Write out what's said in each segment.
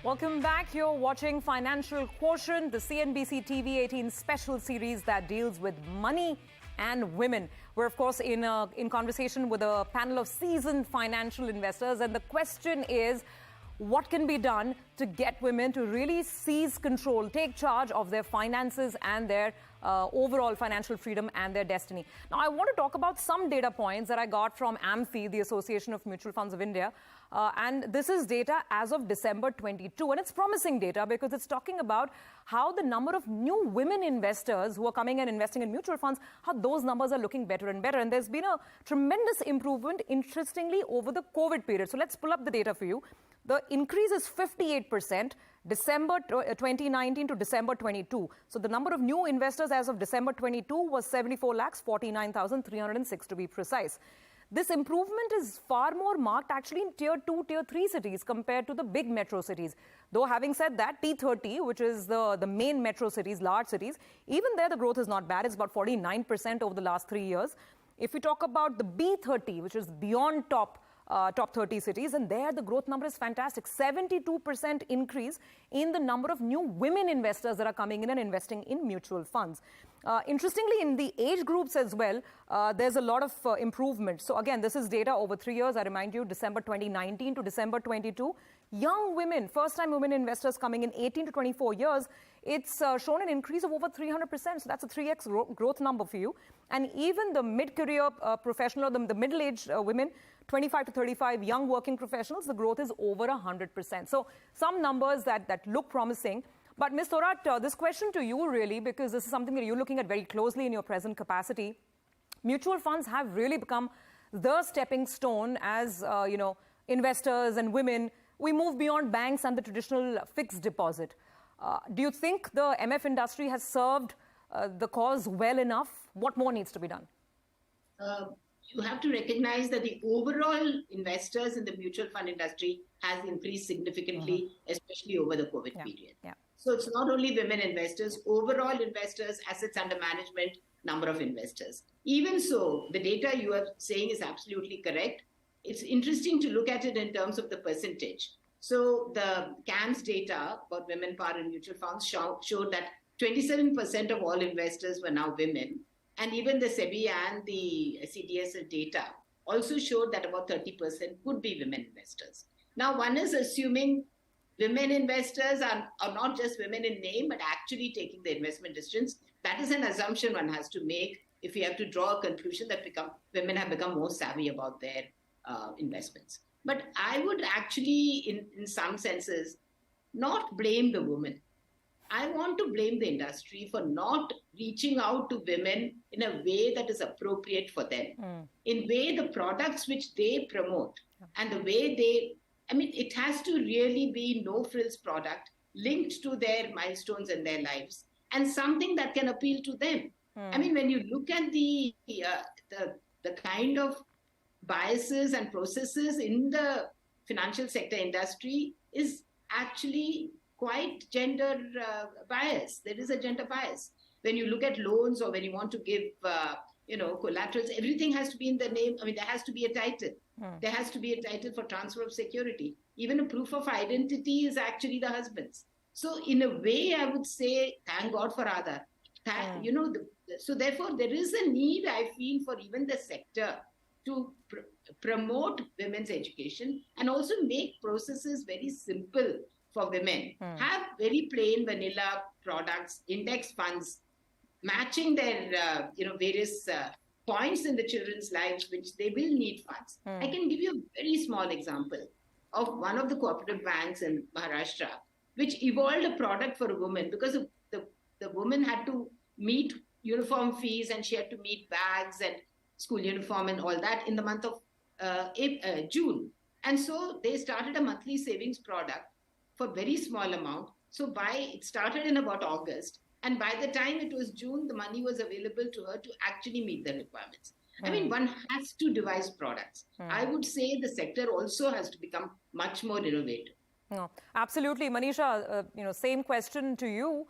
Welcome back. You're watching Financial Quotient, the CNBC TV18 special series that deals with money and women. We're, of course, in conversation with a panel of seasoned financial investors. And the question is, what can be done to get women to really seize control, take charge of their finances and their overall financial freedom and their destiny? Now, I want to talk about some data points that I got from AMFI, the Association of Mutual Funds of India. And this is data as of December 22. And it's promising data because it's talking about how the number of new women investors who are coming and investing in mutual funds, how those numbers are looking better and better. And there's been a tremendous improvement, interestingly, over the COVID period. So let's pull up the data for you. The increase is 58%, December 2019 to December 22. So the number of new investors as of December 22 was 74,49,306 to be precise. This improvement is far more marked actually in Tier 2, Tier 3 cities compared to the big metro cities. Though having said that, T30, which is the main metro cities, large cities, even there the growth is not bad. It's about 49% over the last 3 years. If we talk about the B30, which is beyond top 30 cities, and there the growth number is fantastic. 72% increase in the number of new women investors that are coming in and investing in mutual funds. Interestingly, in the age groups as well, there's a lot of improvement. So again, this is data over 3 years. I remind you, December 2019 to December 22. Young women, first-time women investors coming in 18 to 24 years, it's shown an increase of over 300%. So that's a 3x growth number for you. And even the mid-career professional, or the middle-aged women, 25 to 35 young working professionals, the growth is over 100%. So some numbers that look promising. But Ms. Thorat, this question to you really, because this is something that you're looking at very closely in your present capacity. Mutual funds have really become the stepping stone as, investors and women. We move beyond banks and the traditional fixed deposit. Do you think the MF industry has served the cause well enough? What more needs to be done? You have to recognize that the overall investors in the mutual fund industry has increased significantly, especially over the COVID period. Yeah. So it's not only women investors, overall investors, assets under management, number of investors. Even so, the data you are saying is absolutely correct. It's interesting to look at it in terms of the percentage. So the CAMS data about women power in mutual funds showed that 27% of all investors were now women. And even the SEBI and the CDSL data also showed that about 30% could be women investors. Now, one is assuming women investors are not just women in name, but actually taking the investment decisions. That is an assumption one has to make if we have to draw a conclusion that women have become more savvy about their investments. But I would actually, in some senses, not blame the woman. I want to blame the industry for not reaching out to women in a way that is appropriate for them. In way the products which they promote and the way it has to really be no-frills product linked to their milestones in their lives and something that can appeal to them. When you look at the kind of biases and processes in the financial sector industry is actually quite gender bias. There is a gender bias. When you look at loans or when you want to give, collaterals, everything has to be in the name. There has to be a title. There has to be a title for transfer of security. Even a proof of identity is actually the husband's. So in a way, I would say, thank God for Aadhaar. So therefore, there is a need, I feel, for even the sector to promote women's education and also make processes very simple for women. Have very plain vanilla products, index funds, matching their various points in the children's lives which they will need funds. I can give you a very small example of one of the cooperative banks in Maharashtra which evolved a product for a woman because the woman had to meet uniform fees and she had to meet bags and school uniform and all that in the month of June. And so they started a monthly savings product for very small amount. So it started in about August. And by the time it was June, the money was available to her to actually meet the requirements. One has to devise products. I would say the sector also has to become much more innovative. No, absolutely. Manisha, same question to you.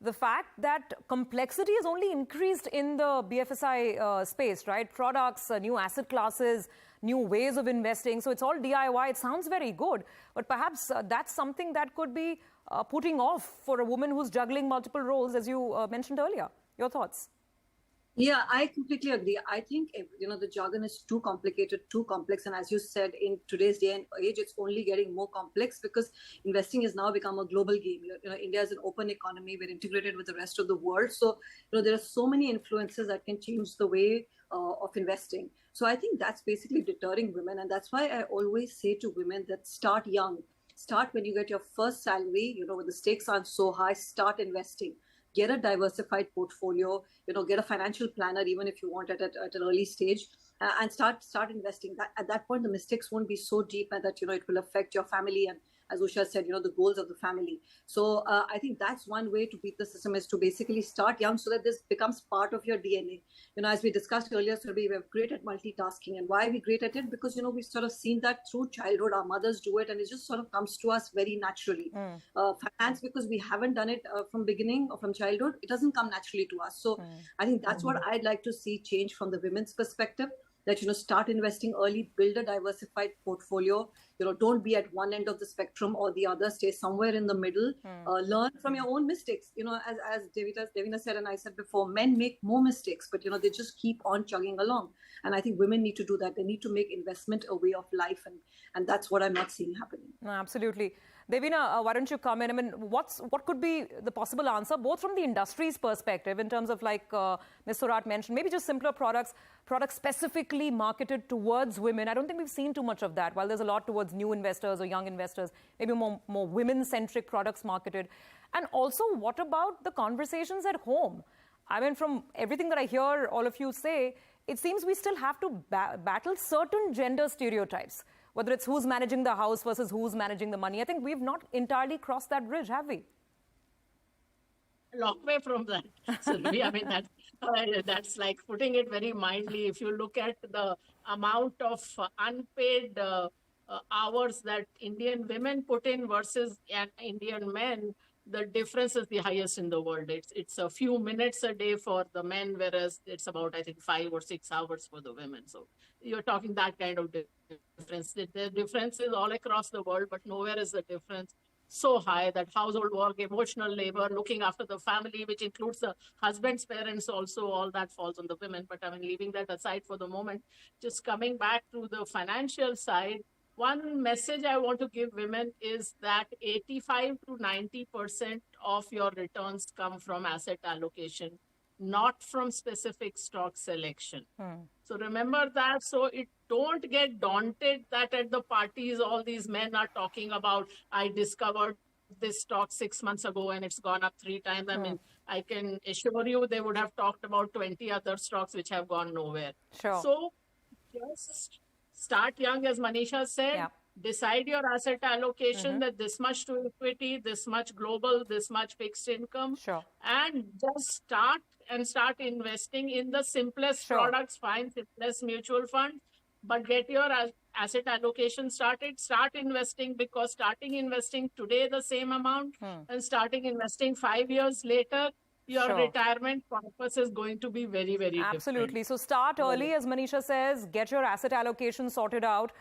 the fact that complexity has only increased in the BFSI space, right? Products, new asset classes, new ways of investing. So it's all DIY. It sounds very good, but perhaps that's something that could be putting off for a woman who's juggling multiple roles, as you mentioned earlier. Your thoughts? Yeah, I completely agree. I think, the jargon is too complicated, too complex. And as you said, in today's day and age, it's only getting more complex because investing has now become a global game. India is an open economy. We're integrated with the rest of the world. So, there are so many influences that can change the way of investing. So I think that's basically deterring women. And that's why I always say to women that start young. Start when you get your first salary, when the stakes aren't so high, start investing. Get a diversified portfolio, get a financial planner, even if you want it at an early stage, and start investing. At that point, the mistakes won't be so deep and that, it will affect your family and, as Usha said, the goals of the family. So I think that's one way to beat the system, is to basically start young so that this becomes part of your DNA. As we discussed earlier, Surabhi, we're great at multitasking. And why are we great at it? Because, we've sort of seen that through childhood. Our mothers do it and it just sort of comes to us very naturally. Finance, because we haven't done it from beginning or from childhood, it doesn't come naturally to us. So I think that's what I'd like to see change from the women's perspective. That, start investing early, build a diversified portfolio, don't be at one end of the spectrum or the other, stay somewhere in the middle, learn from your own mistakes. As Devina said, and I said before, men make more mistakes, but, they just keep on chugging along. And I think women need to do that. They need to make investment a way of life. And that's what I'm not seeing happening. No, absolutely. Devina, why don't you come in? I mean, what could be the possible answer, both from the industry's perspective, in terms of, like Ms. Thorat mentioned, maybe just simpler products specifically marketed towards women. I don't think we've seen too much of that. While there's a lot towards new investors or young investors, maybe more women-centric products marketed. And also, what about the conversations at home? I mean, from everything that I hear all of you say, it seems we still have to battle certain gender stereotypes, whether it's who's managing the house versus who's managing the money. I think we've not entirely crossed that bridge, have we? A long way from that. So, I mean, that's like putting it very mildly. If you look at the amount of unpaid hours that Indian women put in versus Indian men, the difference is the highest in the world. It's a few minutes a day for the men, whereas it's about, I think, 5 or 6 hours for the women. So you're talking that kind of difference. The difference is all across the world, but nowhere is the difference so high that household work, emotional labor, looking after the family, which includes the husband's parents also, all that falls on the women. But I mean, leaving that aside for the moment, just coming back to the financial side, one message I want to give women is that 85 to 90% of your returns come from asset allocation, not from specific stock selection. So remember that. So don't get daunted that at the parties, all these men are talking about, I discovered this stock 6 months ago and it's gone up 3 times. I mean, I can assure you they would have talked about 20 other stocks which have gone nowhere. Sure. So just start young, as Manisha said. Decide your asset allocation, that this much to equity, this much global, this much fixed income. Sure. And just start investing in the simplest products, find simplest mutual funds, but get your asset allocation started. Start investing, because starting investing today the same amount and starting investing 5 years later, your retirement purpose is going to be very, very Absolutely. different. So start early, as Manisha says, get your asset allocation sorted out.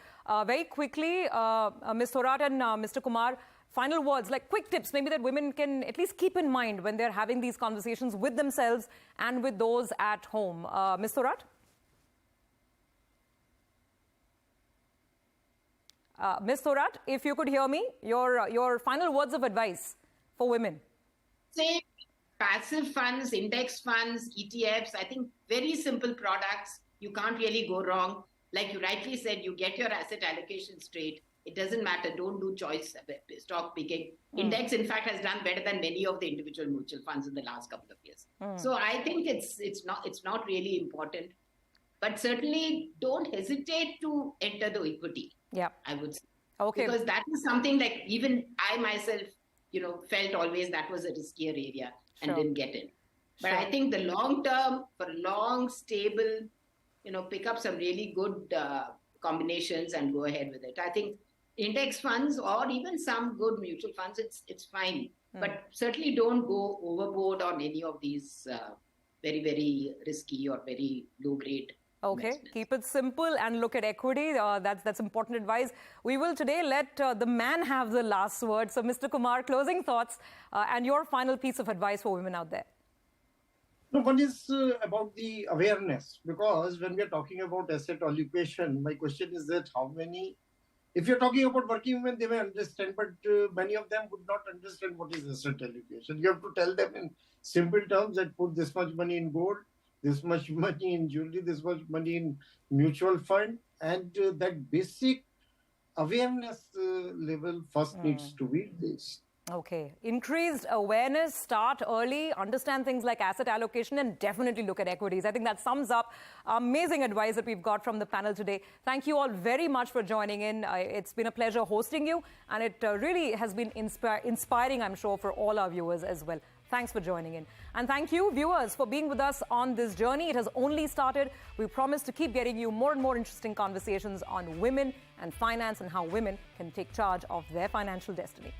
Very quickly, Ms. Thorat and Mr. Kumar, final words, like quick tips, maybe that women can at least keep in mind when they're having these conversations with themselves and with those at home. Ms. Thorat? Ms. Thorat, if you could hear me, your final words of advice for women. Say passive funds, index funds, ETFs, I think very simple products. You can't really go wrong. Like you rightly said, you get your asset allocation straight. It doesn't matter. Don't do choice stock picking. Index, in fact, has done better than many of the individual mutual funds in the last couple of years. So I think it's not really important. But certainly don't hesitate to enter the equity. Yeah, I would say. Okay. Because that is something like even I myself, felt always that was a riskier area and didn't get in. But I think the long term, for long, stable, pick up some really good combinations and go ahead with it. I think index funds or even some good mutual funds, it's fine. But certainly don't go overboard on any of these very, very risky or very low-grade Okay, keep it simple and look at equity. That's important advice. We will today let the man have the last word. So, Mr. Kumar, closing thoughts and your final piece of advice for women out there. No, one is about the awareness, because when we are talking about asset allocation, my question is that how many, if you're talking about working women, they may understand, but many of them would not understand what is asset allocation. You have to tell them in simple terms that put this much money in gold, this much money in jewelry, this much money in mutual fund, and that basic awareness level first needs to be raised. Okay. Increased awareness, start early, understand things like asset allocation, and definitely look at equities. I think that sums up amazing advice that we've got from the panel today. Thank you all very much for joining in. It's been a pleasure hosting you, and it really has been inspiring, I'm sure, for all our viewers as well. Thanks for joining in. And thank you, viewers, for being with us on this journey. It has only started. We promise to keep getting you more and more interesting conversations on women and finance and how women can take charge of their financial destiny.